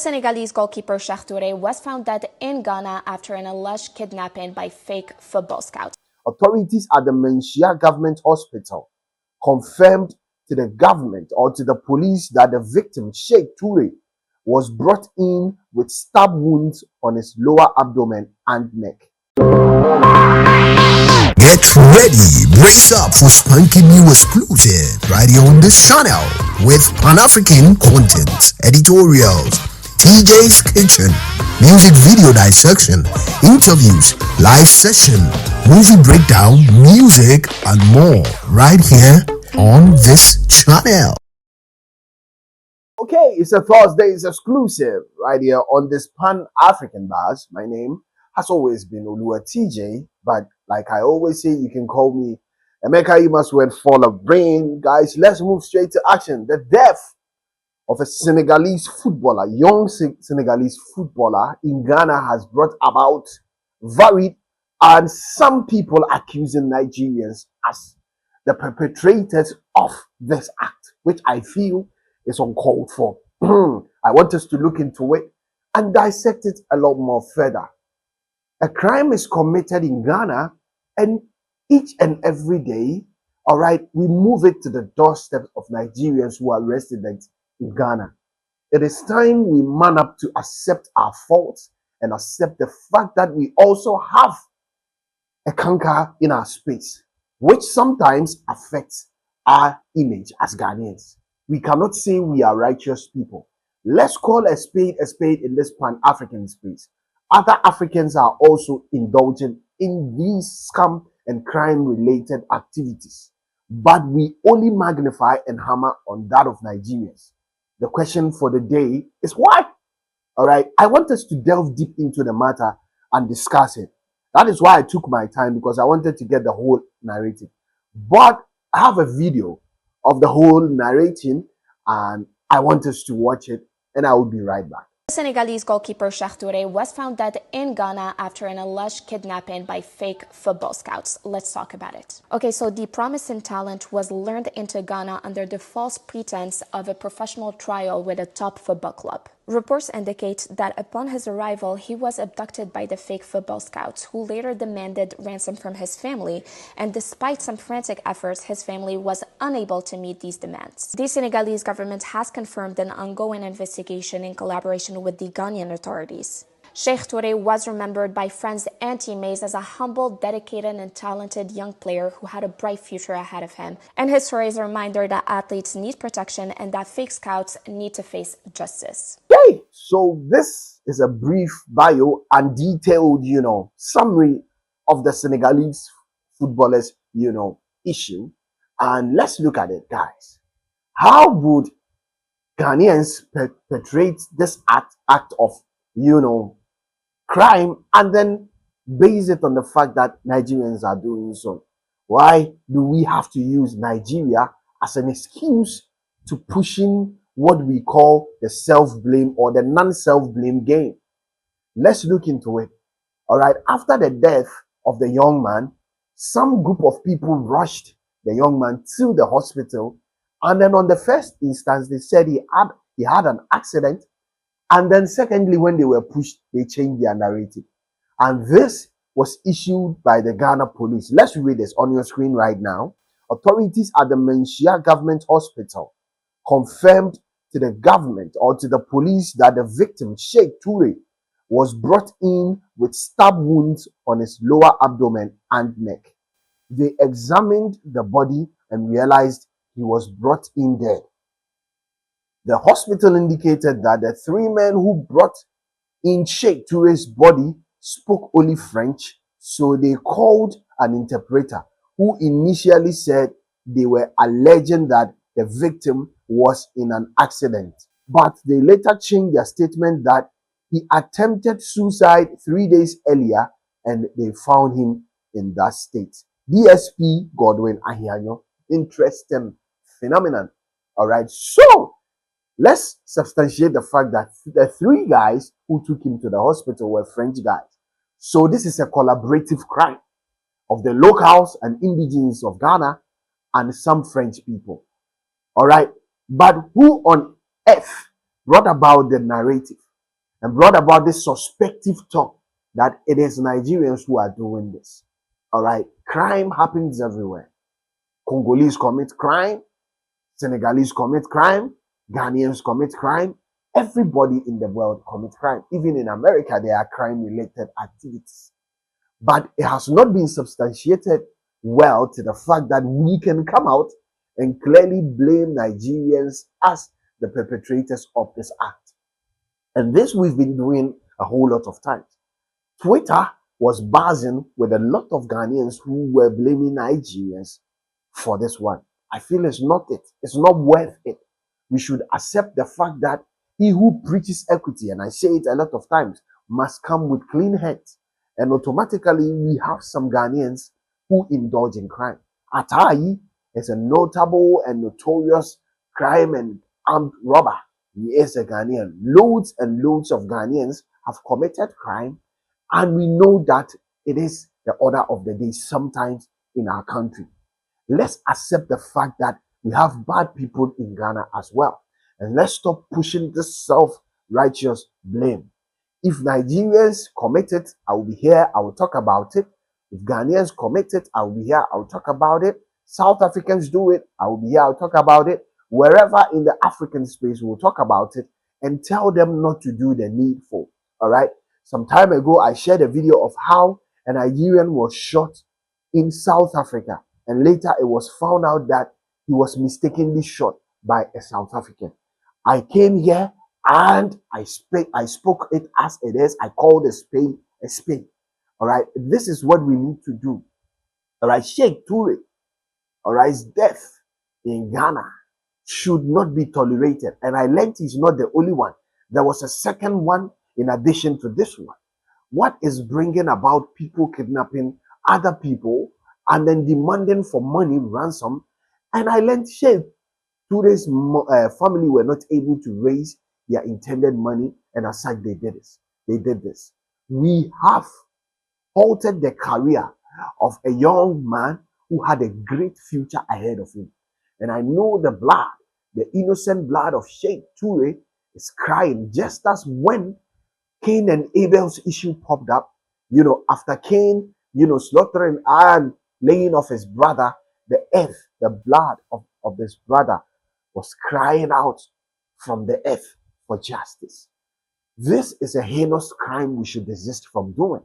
Senegalese goalkeeper Cheikh Touré was found dead in Ghana after an alleged kidnapping by fake football scouts. Authorities at the Menchia Government Hospital confirmed to the government or to the police that the victim, Sheikh Touré, was brought in with stab wounds on his lower abdomen and neck. Get ready, brace up for swanky new exclusive right here on this channel with Pan-African content, editorials, TJ's Kitchen, music video dissection, interviews, live session, movie breakdown, music, and more right here on this channel. Okay, it's a Thursday's exclusive right here on this Pan-African Bars. My name has always been Olua TJ, but like I always say, you can call me Emeka. You must went full of brain. Guys, let's move straight to action. The death of a Senegalese footballer, young Senegalese footballer in Ghana, has brought about varied and some people accusing Nigerians as the perpetrators of this act, which I feel is uncalled for. I want us to look into it and dissect it a lot more further. A crime is committed in Ghana, and each and every day, all right, we move it to the doorstep of Nigerians who are resident in Ghana. It is time we man up to accept our faults and accept the fact that we also have a canker in our space, which sometimes affects our image as Ghanaians. We cannot say we are righteous people. Let's call a spade in this Pan-African space. Other Africans are also indulging in these scam and crime-related activities, but we only magnify and hammer on that of Nigerians. The question for the day is why? All right, I want us to delve deep into the matter and discuss it. That is why I took my time, because I wanted to get the whole narrative. But I have a video of the whole narrating, and I want us to watch it, and I will be right back. Senegalese goalkeeper Cheikh Touré was found dead in Ghana after an alleged kidnapping by fake football scouts. Let's talk about it. Okay, so the promising talent was lured into Ghana under the false pretense of a professional trial with a top football club. Reports indicate that upon his arrival, he was abducted by the fake football scouts, who later demanded ransom from his family, and despite some frantic efforts, his family was unable to meet these demands. The Senegalese government has confirmed an ongoing investigation in collaboration with the Ghanaian authorities. Cheikh Touré was remembered by friends and teammates as a humble, dedicated, and talented young player who had a bright future ahead of him. And his story is a reminder that athletes need protection and that fake scouts need to face justice. Okay, so this is a brief bio and detailed, summary of the Senegalese footballers, issue. And let's look at it, guys. How would Ghanaians perpetrate this act of, crime and then base it on the fact that Nigerians are doing so? Why do we have to use Nigeria as an excuse to pushing what we call the self-blame or the non-self-blame game? Let's look into it. All right, after the death of the young man, some group of people rushed the young man to the hospital, and then on the first instance, they said he had an accident. And then secondly, when they were pushed, they changed their narrative. And this was issued by the Ghana police. Let's read this on your screen right now. Authorities at the Menchia Government Hospital confirmed to the government or to the police that the victim, Sheikh Touré, was brought in with stab wounds on his lower abdomen and neck. They examined the body and realized he was brought in dead. The hospital indicated that the three men who brought in Sheikh Touré's body spoke only French, so they called an interpreter who initially said they were alleging that the victim was in an accident. But they later changed their statement that he attempted suicide 3 days earlier and they found him in that state. DSP Godwin Ahianyo, interesting phenomenon. All right, so let's substantiate the fact that the three guys who took him to the hospital were French guys. So this is a collaborative crime of the locals and indigenes of Ghana and some French people. All right, but who on earth brought about the narrative? and brought about this suspective talk that it is Nigerians who are doing this. All right, crime happens everywhere. Congolese commit crime, Senegalese commit crime, Ghanaians commit crime. Everybody in the world commits crime. Even in America, there are crime-related activities. But it has not been substantiated well to the fact that we can come out and clearly blame Nigerians as the perpetrators of this act. And this we've been doing a whole lot of times. Twitter was buzzing with a lot of Ghanaians who were blaming Nigerians for this one. I feel it's not it. It's not worth it. We should accept the fact that he who preaches equity, and I say it a lot of times, must come with clean hands. And automatically, we have some Ghanaians who indulge in crime. Atai is a notable and notorious crime and armed robber. He is a Ghanaian. Loads and loads of Ghanaians have committed crime, and we know that it is the order of the day sometimes in our country. Let's accept the fact that we have bad people in Ghana as well. And let's stop pushing this self-righteous blame. If Nigerians commit it, I will be here, I will talk about it. If Ghanaians commit it, I will be here, I will talk about it. South Africans do it, I will be here, I'll talk about it. Wherever in the African space, we'll talk about it and tell them not to do the needful. All right? Some time ago, I shared a video of how a Nigerian was shot in South Africa. And later, it was found out that he was mistakenly shot by a South African. I came here and I spoke it as it is. I called a spade a spade. All right. This is what we need to do. All right. Sheikh Toure, all right, his death in Ghana should not be tolerated. And I learned he's not the only one. There was a second one in addition to this one. What is bringing about people kidnapping other people and then demanding for money, ransom? And I learned Sheikh Toure's family were not able to raise their intended money, and as such, they did this. They did this. We have halted the career of a young man who had a great future ahead of him. And I know the blood, the innocent blood of Sheikh Toure is crying, just as when Cain and Abel's issue popped up, after Cain, slaughtering and laying off his brother, the earth, the blood of this brother was crying out from the earth for justice. This is a heinous crime we should desist from doing.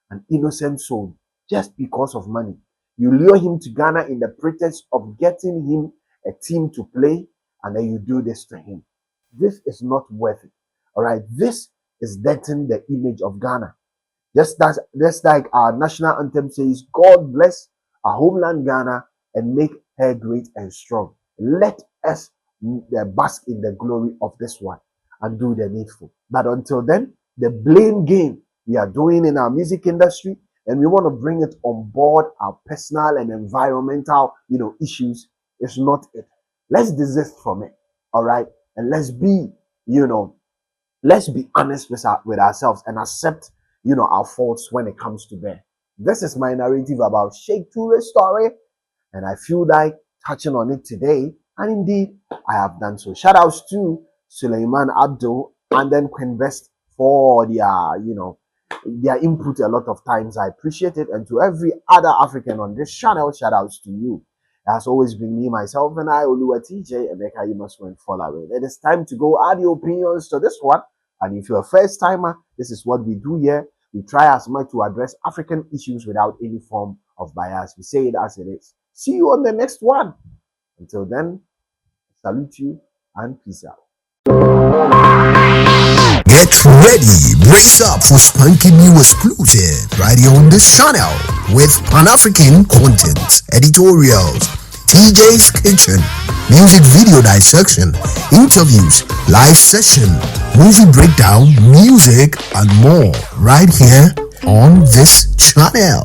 An innocent soul, just because of money. You lure him to Ghana in the pretext of getting him a team to play, and then you do this to him. This is not worth it. All right, this is denting the image of Ghana. Just like our national anthem says, God bless our homeland Ghana and make her great and strong. Let us bask in the glory of this one and do the needful. But until then, the blame game we are doing in our music industry, and we want to bring it on board our personal and environmental, issues, is not it. Let's desist from it. All right. And let's be honest with ourselves and accept, our faults when it comes to bear. This is my narrative about Sheikh Toure's story, and I feel like touching on it today, and indeed I have done so. Shout outs to Suleiman Abdul and then Quinvest for their input a lot of times. I appreciate it. And to every other African on this channel, shout outs to you. It has always been me, myself, and I, Oluwa TJ, Emeka, you must win follow it. It is time to go add your opinions to this one. And if you're a first timer, this is what we do here. We try as much to address African issues without any form of bias. We say it as it is. See you on the next one. Until then, salute you and peace out. Get ready, brace up for spanking new exclusive right here on this channel with Pan-African content, editorials, TJ's Kitchen, music video dissection, interviews, live session, movie breakdown, music, and more right here on this channel.